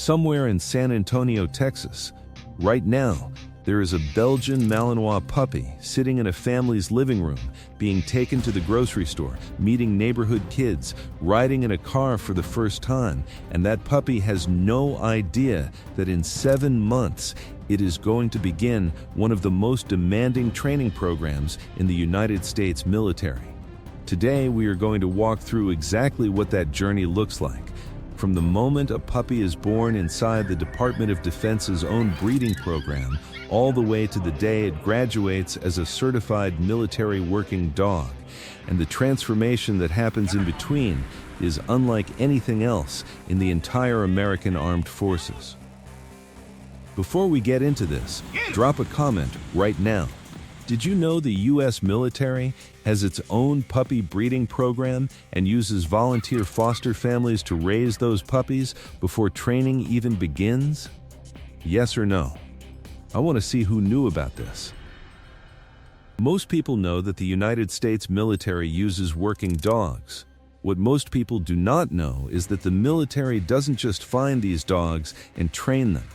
somewhere in San Antonio, Texas. Right now, there is a Belgian Malinois puppy sitting in a family's living room, being taken to the grocery store, meeting neighborhood kids, riding in a car for the first time, and that puppy has no idea that in 7 months, it is going to begin one of the most demanding training programs in the United States military. Today, we are going to walk through exactly what that journey looks like. From the moment a puppy is born inside the Department of Defense's own breeding program, all the way to the day it graduates as a certified military working dog. And the transformation that happens in between is unlike anything else in the entire American Armed Forces. Before we get into this, drop a comment right now. Did you know the U.S. military has its own puppy breeding program and uses volunteer foster families to raise those puppies before training even begins? Yes or no? I want to see who knew about this. Most people know that the United States military uses working dogs. What most people do not know is that the military doesn't just find these dogs and train them.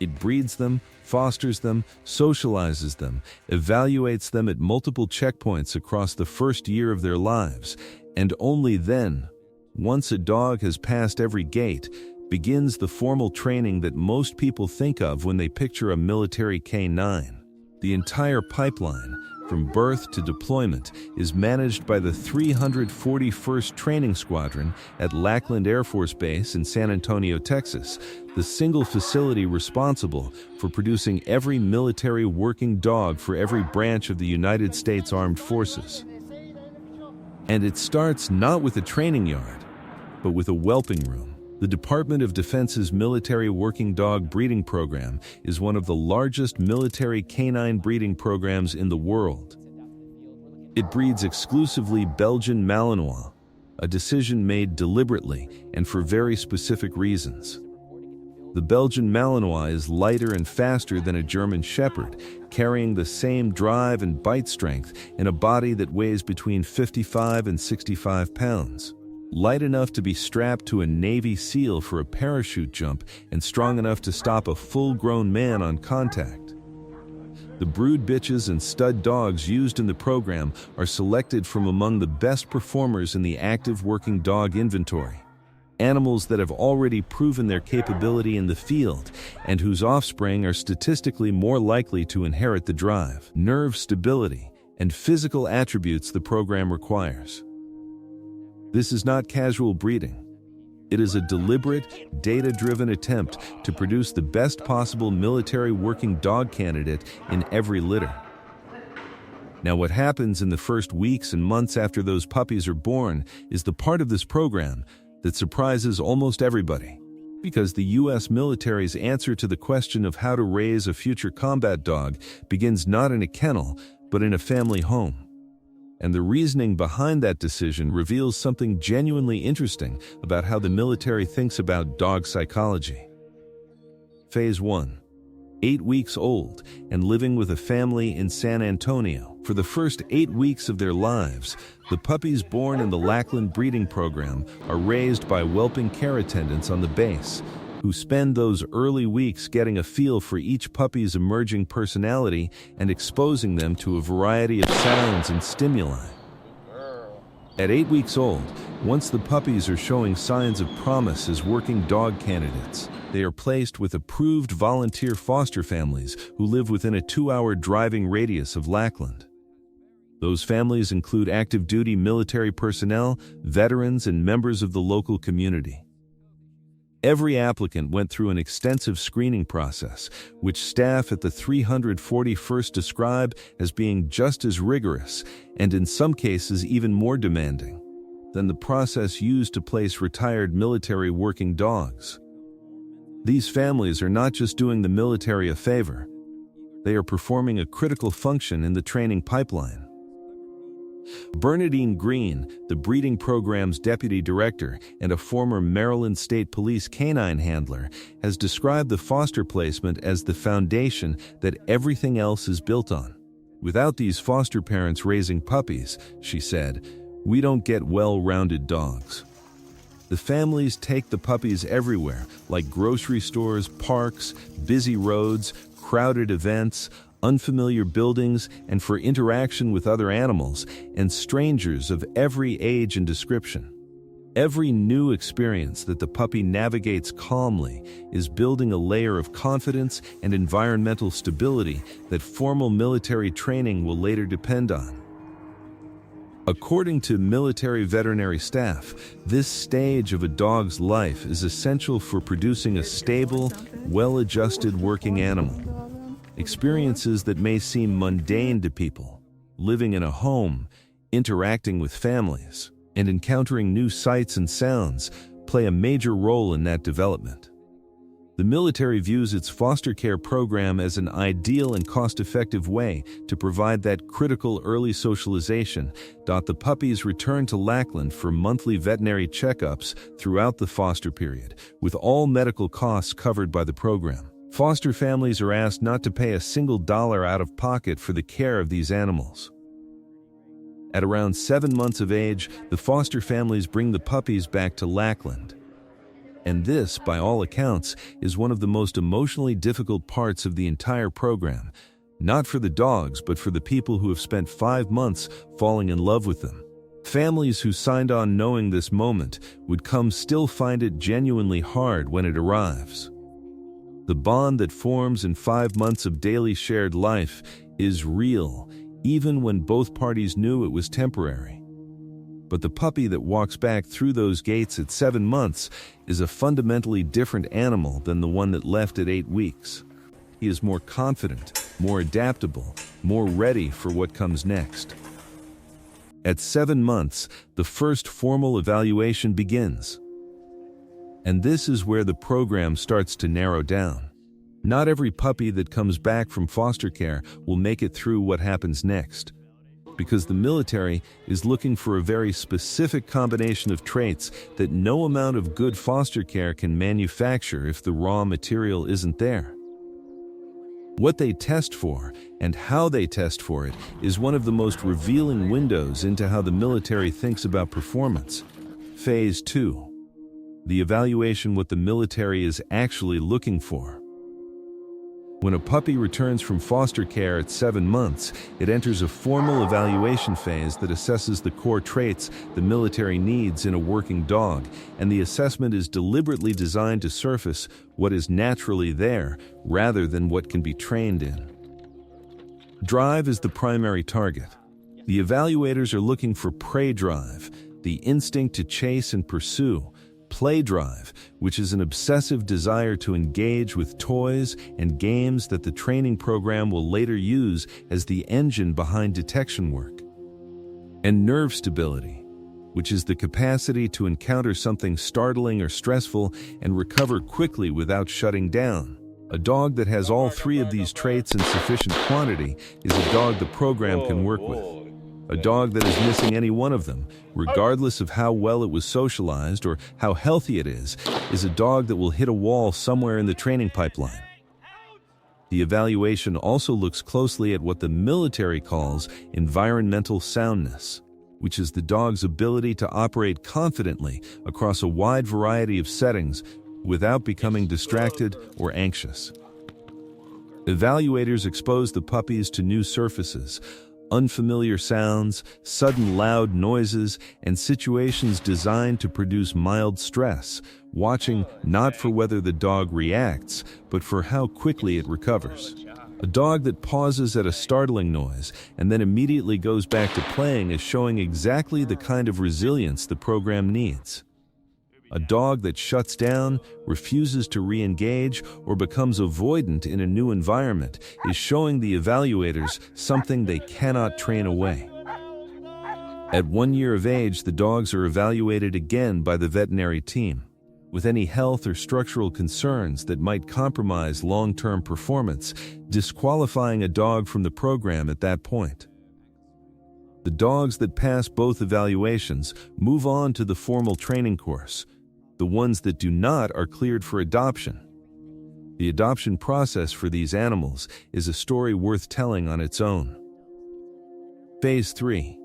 It breeds them, fosters them, socializes them, evaluates them at multiple checkpoints across the first year of their lives, and only then, once a dog has passed every gate, begins the formal training that most people think of when they picture a military canine. The entire pipeline, from birth to deployment, is managed by the 341st Training Squadron at Lackland Air Force Base in San Antonio, Texas, the single facility responsible for producing every military working dog for every branch of the United States Armed Forces. And it starts not with a training yard, but with a whelping room. The Department of Defense's military working dog breeding program is one of the largest military canine breeding programs in the world. It breeds exclusively Belgian Malinois, a decision made deliberately and for very specific reasons. The Belgian Malinois is lighter and faster than a German Shepherd, carrying the same drive and bite strength in a body that weighs between 55 and 65 pounds. Light enough to be strapped to a Navy SEAL for a parachute jump and strong enough to stop a full-grown man on contact. The brood bitches and stud dogs used in the program are selected from among the best performers in the active working dog inventory. Animals that have already proven their capability in the field and whose offspring are statistically more likely to inherit the drive, nerve stability, and physical attributes the program requires. This is not casual breeding. It is a deliberate, data-driven attempt to produce the best possible military working dog candidate in every litter. Now, what happens in the first weeks and months after those puppies are born is the part of this program that surprises almost everybody, because the U.S. military's answer to the question of how to raise a future combat dog begins not in a kennel, but in a family home. And the reasoning behind that decision reveals something genuinely interesting about how the military thinks about dog psychology. Phase 1. 8 weeks old and living with a family in San Antonio. For the first 8 weeks of their lives, the puppies born in the Lackland breeding program are raised by whelping care attendants on the base, who spend those early weeks getting a feel for each puppy's emerging personality and exposing them to a variety of sounds and stimuli. At 8 weeks old, once the puppies are showing signs of promise as working dog candidates, they are placed with approved volunteer foster families who live within a 2-hour driving radius of Lackland. Those families include active duty military personnel, veterans, and members of the local community. Every applicant went through an extensive screening process, which staff at the 341st describe as being just as rigorous, and in some cases even more demanding, than the process used to place retired military working dogs. These families are not just doing the military a favor, they are performing a critical function in the training pipeline. Bernadine Green, the breeding program's deputy director and a former Maryland State Police canine handler, has described the foster placement as the foundation that everything else is built on. Without these foster parents raising puppies, she said, we don't get well-rounded dogs. The families take the puppies everywhere, like grocery stores, parks, busy roads, crowded events, unfamiliar buildings, and for interaction with other animals and strangers of every age and description. Every new experience that the puppy navigates calmly is building a layer of confidence and environmental stability that formal military training will later depend on. According to military veterinary staff, this stage of a dog's life is essential for producing a stable, well-adjusted working animal. Experiences that may seem mundane to people, living in a home, interacting with families, and encountering new sights and sounds, play a major role in that development. The military views its foster care program as an ideal and cost-effective way to provide that critical early socialization. The puppies return to Lackland for monthly veterinary checkups throughout the foster period, with all medical costs covered by the program. Foster families are asked not to pay a single dollar out of pocket for the care of these animals. At around 7 months of age, the foster families bring the puppies back to Lackland. And this, by all accounts, is one of the most emotionally difficult parts of the entire program, not for the dogs, but for the people who have spent 5 months falling in love with them. Families who signed on knowing this moment would still find it genuinely hard when it arrives. The bond that forms in 5 months of daily shared life is real, even when both parties knew it was temporary. But the puppy that walks back through those gates at 7 months is a fundamentally different animal than the one that left at 8 weeks. He is more confident, more adaptable, more ready for what comes next. At 7 months, the first formal evaluation begins. And this is where the program starts to narrow down. Not every puppy that comes back from foster care will make it through what happens next, because the military is looking for a very specific combination of traits that no amount of good foster care can manufacture if the raw material isn't there. What they test for and how they test for it is one of the most revealing windows into how the military thinks about performance. Phase 2. The evaluation: what the military is actually looking for. When a puppy returns from foster care at 7 months, it enters a formal evaluation phase that assesses the core traits the military needs in a working dog, and the assessment is deliberately designed to surface what is naturally there rather than what can be trained in. Drive is the primary target. The evaluators are looking for prey drive, the instinct to chase and pursue; play drive, which is an obsessive desire to engage with toys and games that the training program will later use as the engine behind detection work; and nerve stability, which is the capacity to encounter something startling or stressful and recover quickly without shutting down. A dog that has all 3 of these traits in sufficient quantity is a dog the program can work with. A dog that is missing any one of them, regardless of how well it was socialized or how healthy it is a dog that will hit a wall somewhere in the training pipeline. The evaluation also looks closely at what the military calls environmental soundness, which is the dog's ability to operate confidently across a wide variety of settings without becoming distracted or anxious. Evaluators expose the puppies to new surfaces, unfamiliar sounds, sudden loud noises, and situations designed to produce mild stress, watching not for whether the dog reacts, but for how quickly it recovers. A dog that pauses at a startling noise and then immediately goes back to playing is showing exactly the kind of resilience the program needs. A dog that shuts down, refuses to re-engage, or becomes avoidant in a new environment is showing the evaluators something they cannot train away. At 1 year of age, the dogs are evaluated again by the veterinary team, with any health or structural concerns that might compromise long-term performance, disqualifying a dog from the program at that point. The dogs that pass both evaluations move on to the formal training course. The ones that do not are cleared for adoption. The adoption process for these animals is a story worth telling on its own. Phase 3.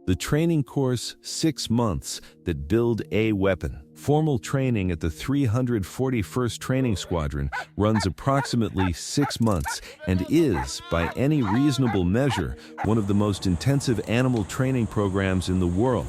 The training course, 6 months, that build a weapon. Formal training at the 341st Training Squadron runs approximately 6 months and is, by any reasonable measure, one of the most intensive animal training programs in the world.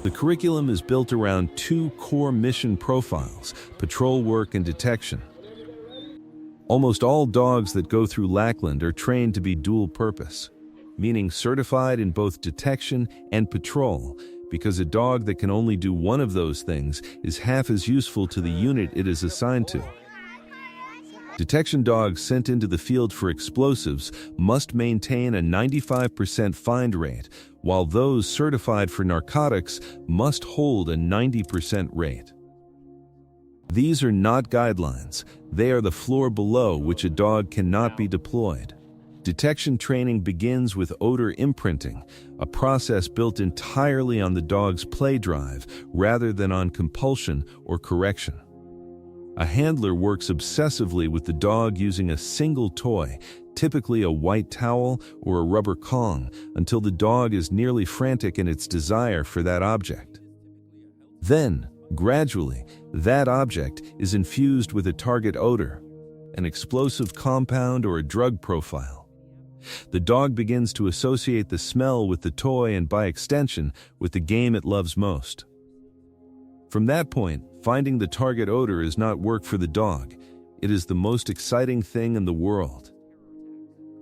The curriculum is built around 2 core mission profiles: patrol work and detection. Almost all dogs that go through Lackland are trained to be dual-purpose, meaning certified in both detection and patrol, because a dog that can only do one of those things is half as useful to the unit it is assigned to. Detection dogs sent into the field for explosives must maintain a 95% find rate, while those certified for narcotics must hold a 90% rate. These are not guidelines. They are the floor below which a dog cannot be deployed. Detection training begins with odor imprinting, a process built entirely on the dog's play drive rather than on compulsion or correction. A handler works obsessively with the dog using a single toy, typically a white towel or a rubber Kong, until the dog is nearly frantic in its desire for that object. Then, gradually, that object is infused with a target odor, an explosive compound or a drug profile. The dog begins to associate the smell with the toy and, by extension, with the game it loves most. From that point, finding the target odor is not work for the dog. It is the most exciting thing in the world.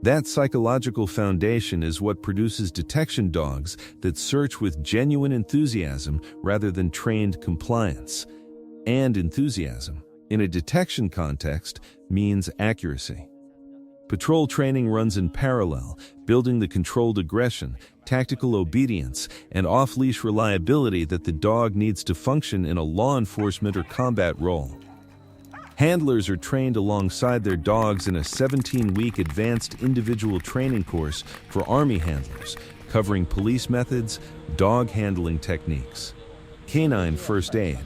That psychological foundation is what produces detection dogs that search with genuine enthusiasm rather than trained compliance. And enthusiasm, in a detection context, means accuracy. Patrol training runs in parallel, building the controlled aggression, tactical obedience, and off-leash reliability that the dog needs to function in a law enforcement or combat role. Handlers are trained alongside their dogs in a 17-week advanced individual training course for Army handlers, covering police methods, dog handling techniques, canine first aid,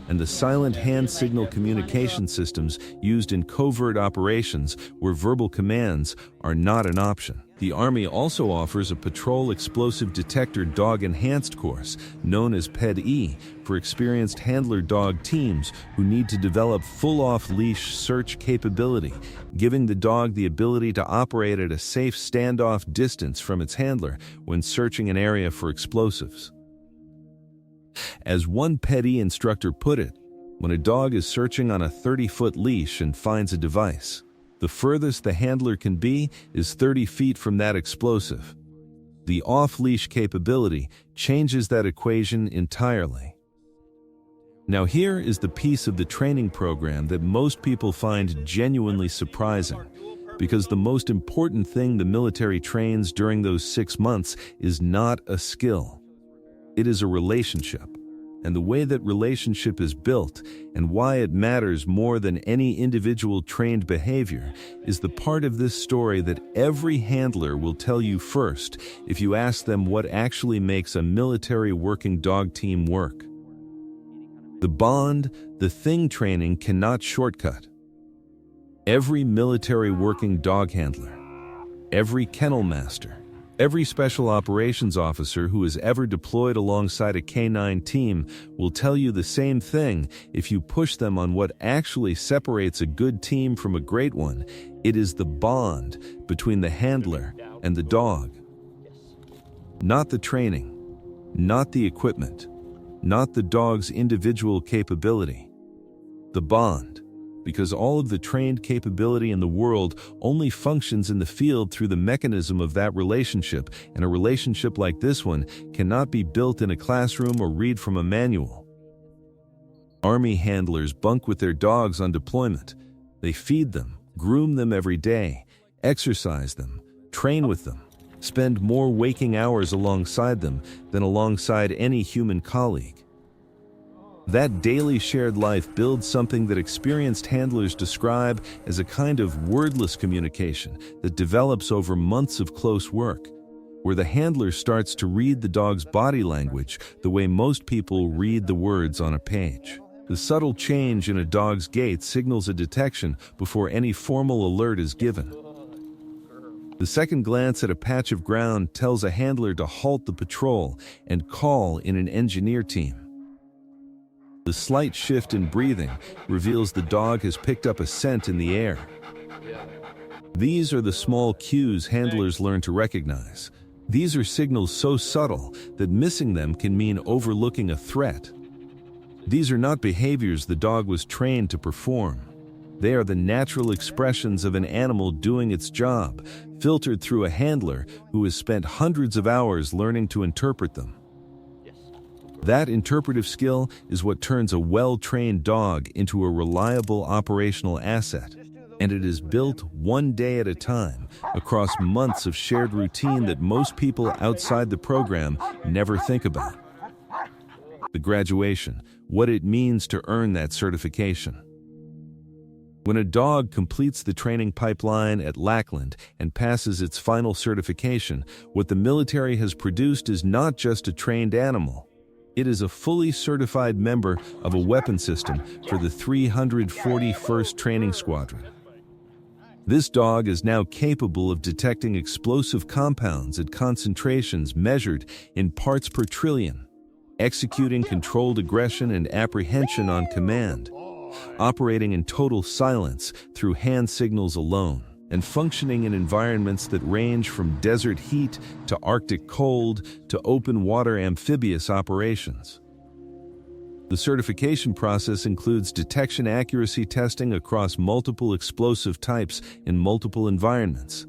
and the silent hand signal communication systems used in covert operations where verbal commands are not an option. The Army also offers a patrol explosive detector dog enhanced course, known as PED-E, for experienced handler dog teams who need to develop full off-leash search capability, giving the dog the ability to operate at a safe standoff distance from its handler when searching an area for explosives. As one PED-E instructor put it, when a dog is searching on a 30-foot leash and finds a device, the furthest the handler can be is 30 feet from that explosive. The off-leash capability changes that equation entirely. Now here is the piece of the training program that most people find genuinely surprising, because the most important thing the military trains during those 6 months is not a skill. It is a relationship, and the way that relationship is built and why it matters more than any individual trained behavior is the part of this story that every handler will tell you first if you ask them what actually makes a military working dog team work. The bond, the thing training cannot shortcut. Every military working dog handler, every kennel master, every special operations officer who has ever deployed alongside a canine team will tell you the same thing if you push them on what actually separates a good team from a great one. It is the bond between the handler and the dog. Not the training, not the equipment, not the dog's individual capability. The bond. Because all of the trained capability in the world only functions in the field through the mechanism of that relationship, and a relationship like this one cannot be built in a classroom or read from a manual. Army handlers bunk with their dogs on deployment. They feed them, groom them every day, exercise them, train with them, spend more waking hours alongside them than alongside any human colleague. That daily shared life builds something that experienced handlers describe as a kind of wordless communication that develops over months of close work, where the handler starts to read the dog's body language the way most people read the words on a page. The subtle change in a dog's gait signals a detection before any formal alert is given. The second glance at a patch of ground tells a handler to halt the patrol and call in an engineer team. The slight shift in breathing reveals the dog has picked up a scent in the air. These are the small cues handlers learn to recognize. These are signals so subtle that missing them can mean overlooking a threat. These are not behaviors the dog was trained to perform. They are the natural expressions of an animal doing its job, filtered through a handler who has spent hundreds of hours learning to interpret them. That interpretive skill is what turns a well-trained dog into a reliable operational asset, and it is built one day at a time across months of shared routine that most people outside the program never think about. The graduation, what it means to earn that certification. When a dog completes the training pipeline at Lackland and passes its final certification, what the military has produced is not just a trained animal. It is a fully certified member of a weapon system for the 341st Training Squadron. This dog is now capable of detecting explosive compounds at concentrations measured in parts per trillion, executing controlled aggression and apprehension on command, operating in total silence through hand signals alone, and functioning in environments that range from desert heat to Arctic cold to open water amphibious operations. The certification process includes detection accuracy testing across multiple explosive types in multiple environments,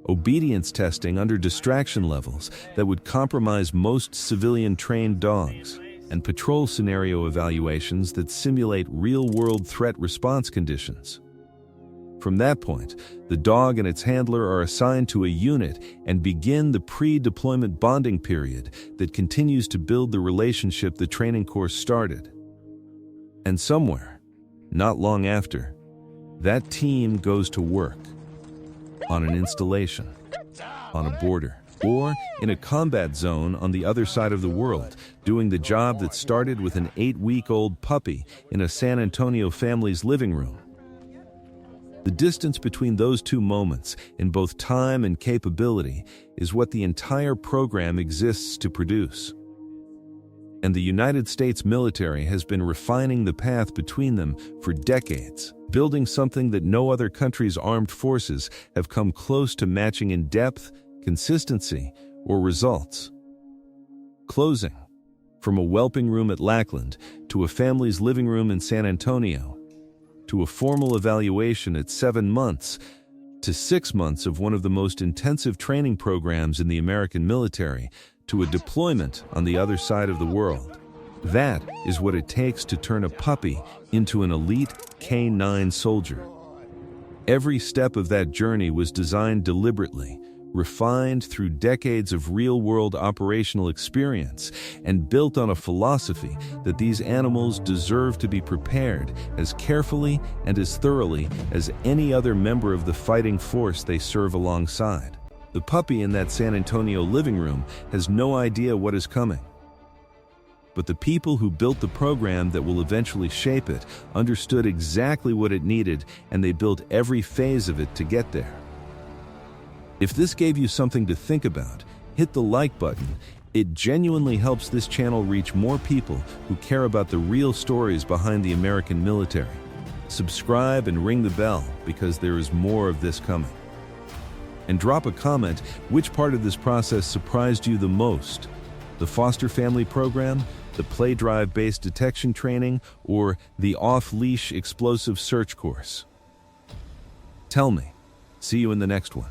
obedience testing under distraction levels that would compromise most civilian-trained dogs, and patrol scenario evaluations that simulate real-world threat response conditions. From that point, the dog and its handler are assigned to a unit and begin the pre-deployment bonding period that continues to build the relationship the training course started. And somewhere, not long after, that team goes to work on an installation, on a border, or in a combat zone on the other side of the world, doing the job that started with an 8-week-old puppy in a San Antonio family's living room. The distance between those two moments, in both time and capability, is what the entire program exists to produce. And the United States military has been refining the path between them for decades, building something that no other country's armed forces have come close to matching in depth, consistency, or results. Closing. From a whelping room at Lackland to a family's living room in San Antonio, to a formal evaluation at 7 months, to 6 months of one of the most intensive training programs in the American military, to a deployment on the other side of the world. That is what it takes to turn a puppy into an elite K9 soldier. Every step of that journey was designed deliberately, refined through decades of real-world operational experience, and built on a philosophy that these animals deserve to be prepared as carefully and as thoroughly as any other member of the fighting force they serve alongside. The puppy in that San Antonio living room has no idea what is coming. But the people who built the program that will eventually shape it understood exactly what it needed, and they built every phase of it to get there. If this gave you something to think about, hit the like button. It genuinely helps this channel reach more people who care about the real stories behind the American military. Subscribe and ring the bell because there is more of this coming. And drop a comment which part of this process surprised you the most: the foster family program, the play drive-based detection training, or the off-leash explosive search course. Tell me. See you in the next one.